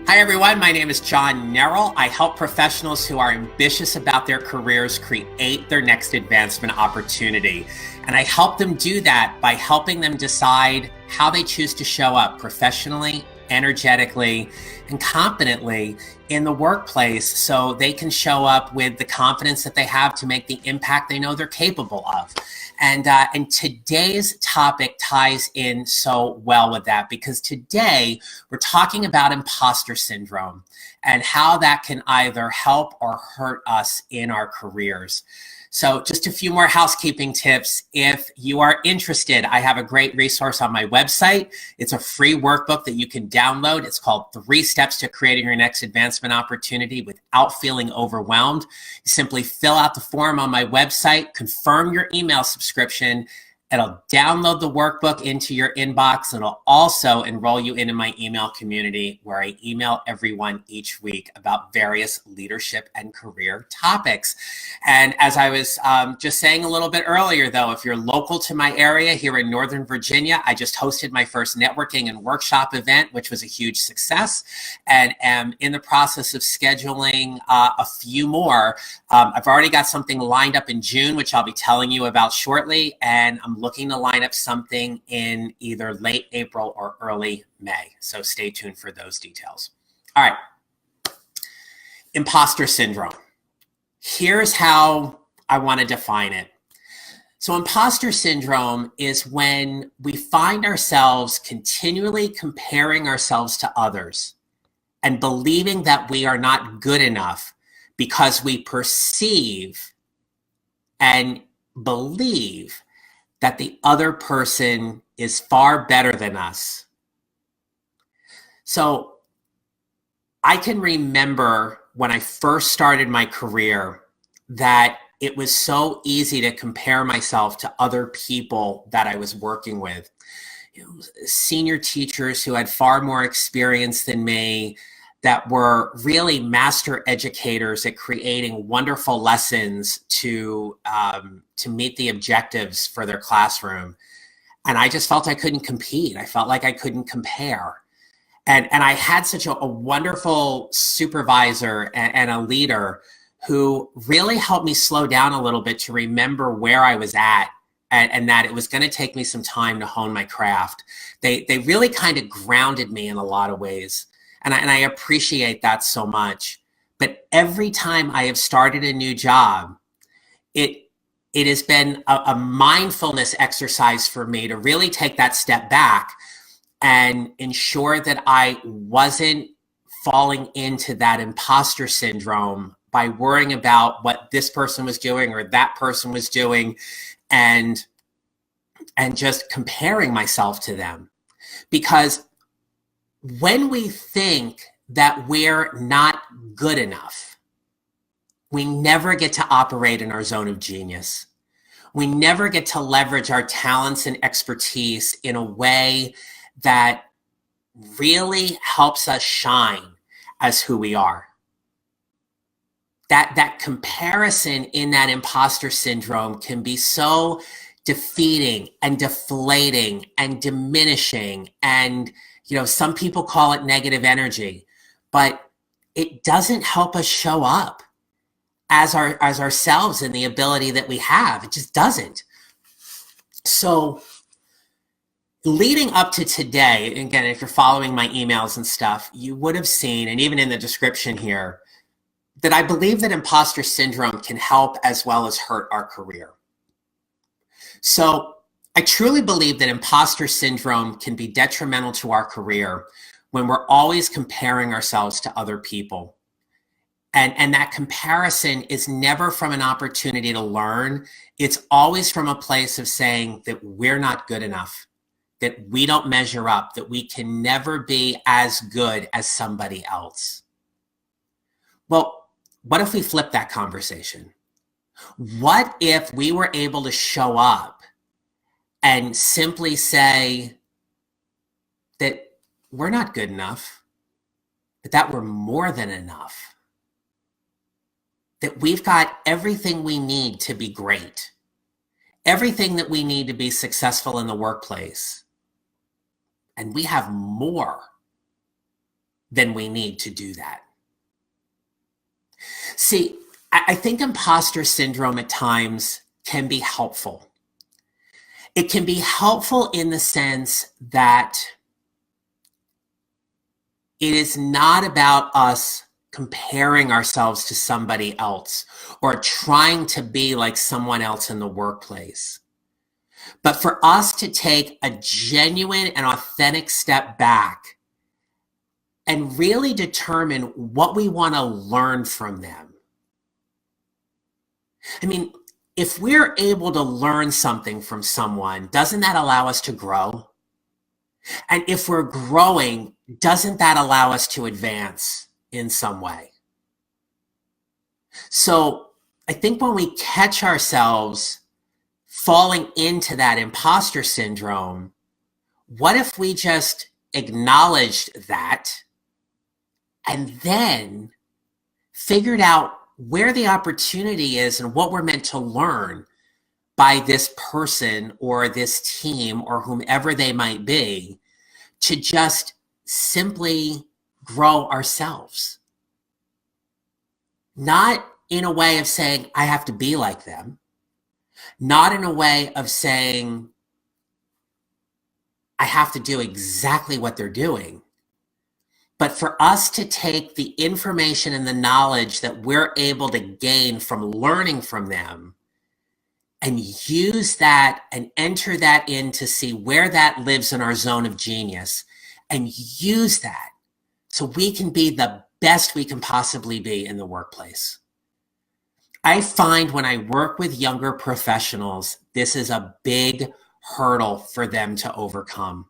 Hi, everyone. My name is John Nerrill. I help professionals who are ambitious about their careers create their next advancement opportunity. And I help them do that by helping them decide how they choose to show up professionally, energetically, and competently in the workplace so they can show up with the confidence that they have to make the impact they know they're capable of. And today's topic ties in so well with that, because today we're talking about imposter syndrome and how that can either help or hurt us in our careers. So just a few more housekeeping tips. If you are interested, I have a great resource on my website. It's a free workbook that you can download. It's called 3 Steps to Creating Your Next Advancement Opportunity Without Feeling Overwhelmed. You simply fill out the form on my website, confirm your email subscription. It'll download the workbook into your inbox, and it'll also enroll you into my email community where I email everyone each week about various leadership and career topics. And as I was just saying a little bit earlier, though, if you're local to my area here in Northern Virginia, I just hosted my first networking and workshop event, which was a huge success, and am in the process of scheduling a few more. I've already got something lined up in June, which I'll be telling you about shortly, and I'm looking to line up something in either late April or early May. So stay tuned for those details. All right. Imposter syndrome. Here's how I want to define it. So imposter syndrome is when we find ourselves continually comparing ourselves to others and believing that we are not good enough because we perceive and believe that the other person is far better than us. So I can remember when I first started my career that it was so easy to compare myself to other people that I was working with. Senior teachers who had far more experience than me, that were really master educators at creating wonderful lessons to meet the objectives for their classroom. And I just felt I couldn't compete. I felt like I couldn't compare. And I had such a wonderful supervisor and a leader who really helped me slow down a little bit to remember where I was at, and that it was going to take me some time to hone my craft. They really kind of grounded me in a lot of ways. And I appreciate that so much. But every time I have started a new job, it has been a mindfulness exercise for me to really take that step back and ensure that I wasn't falling into that imposter syndrome by worrying about what this person was doing or that person was doing, and just comparing myself to them. Because when we think that we're not good enough, we never get to operate in our zone of genius. We never get to leverage our talents and expertise in a way that really helps us shine as who we are. That comparison in that imposter syndrome can be so defeating and deflating and diminishing, and some people call it negative energy, but it doesn't help us show up as ourselves and the ability that we have. It just doesn't. So leading up to today, again, if you're following my emails and stuff, you would have seen, and even in the description here, that I believe that imposter syndrome can help as well as hurt our career. So I truly believe that imposter syndrome can be detrimental to our career when we're always comparing ourselves to other people. And that comparison is never from an opportunity to learn. It's always from a place of saying that we're not good enough, that we don't measure up, that we can never be as good as somebody else. Well, what if we flip that conversation? What if we were able to show up and simply say that we're not good enough, but that we're more than enough, that we've got everything we need to be great, everything that we need to be successful in the workplace, and we have more. then we need to do that. See, I think imposter syndrome at times can be helpful. It can be helpful in the sense that it is not about us comparing ourselves to somebody else or trying to be like someone else in the workplace, but for us to take a genuine and authentic step back and really determine what we want to learn from them. I mean, if we're able to learn something from someone, doesn't that allow us to grow? And if we're growing, doesn't that allow us to advance in some way? So I think when we catch ourselves falling into that imposter syndrome, what if we just acknowledged that and then figured out where the opportunity is and what we're meant to learn by this person or this team or whomever they might be, to just simply grow ourselves. Not in a way of saying, I have to be like them. Not in a way of saying, I have to do exactly what they're doing. But for us to take the information and the knowledge that we're able to gain from learning from them and use that and enter that in to see where that lives in our zone of genius and use that so we can be the best we can possibly be in the workplace. I find when I work with younger professionals, this is a big hurdle for them to overcome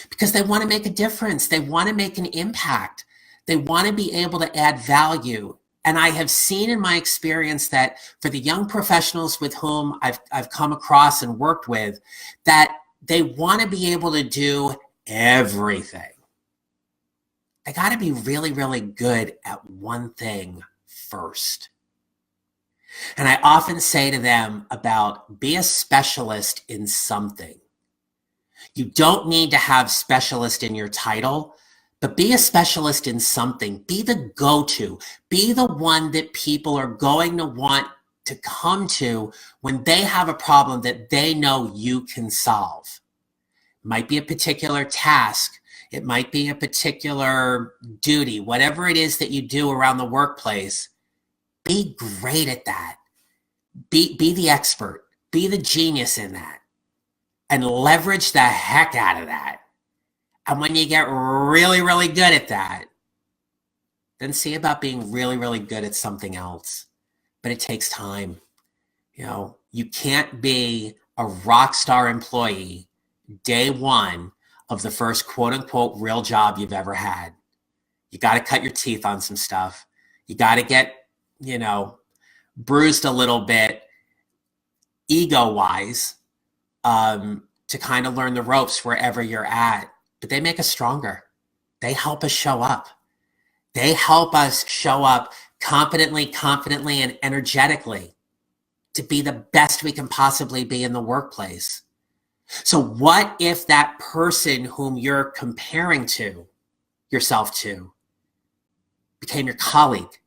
because they want to make a difference. They want to make an impact. They want to be able to add value. And I have seen in my experience that for the young professionals with whom I've come across and worked with, that they want to be able to do everything. They got to be really, really good at one thing first. And I often say to them about be a specialist in something. You don't need to have specialist in your title, but be a specialist in something. Be the go-to. Be the one that people are going to want to come to when they have a problem that they know you can solve. It might be a particular task. It might be a particular duty. Whatever it is that you do around the workplace, be great at that. Be the expert. Be the genius in that. And leverage the heck out of that. And when you get really, really good at that, then see about being really, really good at something else. But it takes time. You know, you can't be a rock star employee day one of the first quote unquote real job you've ever had. You got to cut your teeth on some stuff. You got to get, bruised a little bit ego-wise to kind of learn the ropes wherever you're at. But they make us stronger. They help us show up. They help us show up competently, confidently, and energetically to be the best we can possibly be in the workplace. So what if that person whom you're comparing yourself to became your colleague,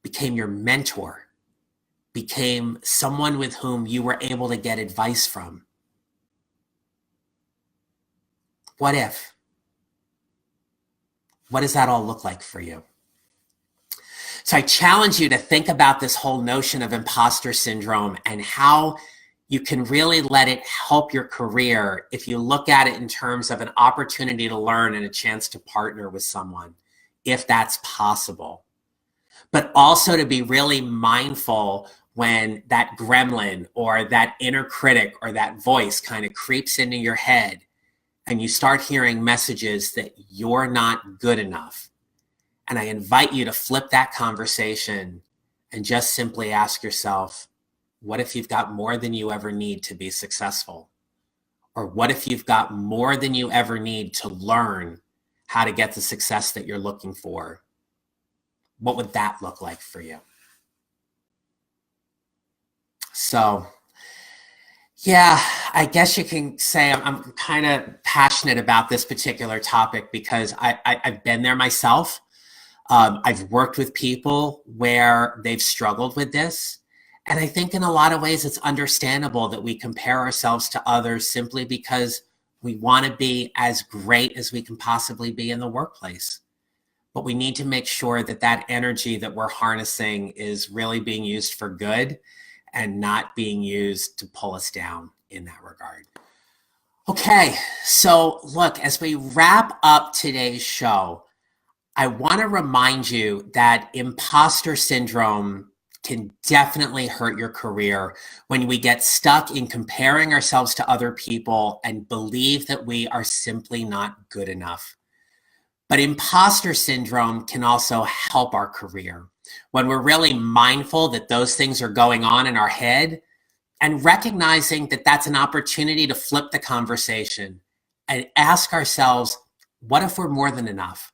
became your mentor, became someone with whom you were able to get advice from? What if? What does that all look like for you? So I challenge you to think about this whole notion of imposter syndrome and how you can really let it help your career if you look at it in terms of an opportunity to learn and a chance to partner with someone, if that's possible. But also to be really mindful when that gremlin or that inner critic or that voice kind of creeps into your head and you start hearing messages that you're not good enough. And I invite you to flip that conversation and just simply ask yourself, what if you've got more than you ever need to be successful? Or what if you've got more than you ever need to learn how to get the success that you're looking for? What would that look like for you? So, yeah, I guess you can say I'm kind of passionate about this particular topic because I've been there myself. I've worked with people where they've struggled with this. And I think in a lot of ways, it's understandable that we compare ourselves to others simply because we want to be as great as we can possibly be in the workplace. But we need to make sure that that energy that we're harnessing is really being used for good and not being used to pull us down in that regard. Okay, so look, as we wrap up today's show, I want to remind you that imposter syndrome can definitely hurt your career when we get stuck in comparing ourselves to other people and believe that we are simply not good enough. But imposter syndrome can also help our career when we're really mindful that those things are going on in our head and recognizing that that's an opportunity to flip the conversation and ask ourselves, what if we're more than enough?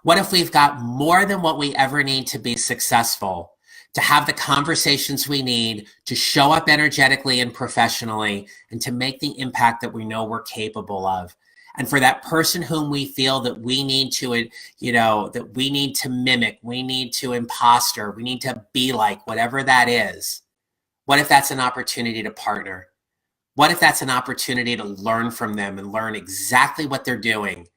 What if we've got more than what we ever need to be successful, to have the conversations we need, to show up energetically and professionally, and to make the impact that we know we're capable of? And for that person whom we feel that we need to, that we need to mimic, we need to imposter, we need to be like, whatever that is, what if that's an opportunity to partner? What if that's an opportunity to learn from them and learn exactly what they're doing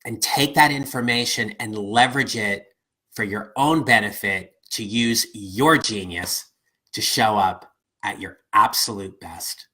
and take that information and leverage it for your own benefit to use your genius to show up at your absolute best?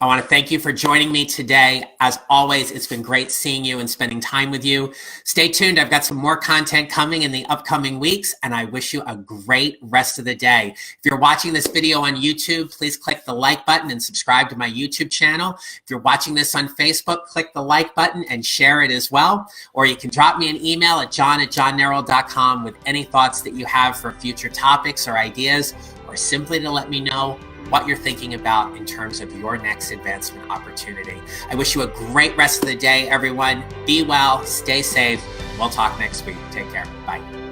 I want to thank you for joining me today. As always, it's been great seeing you and spending time with you. Stay tuned. I've got some more content coming in the upcoming weeks, and I wish you a great rest of the day. If you're watching this video on YouTube, please click the like button and subscribe to my YouTube channel. If you're watching this on Facebook, click the like button and share it as well. Or you can drop me an email at john@johnnerrell.com with any thoughts that you have for future topics or ideas, or simply to let me know what you're thinking about in terms of your next advancement opportunity. I wish you a great rest of the day, everyone. Be well, stay safe. We'll talk next week. Take care. Bye.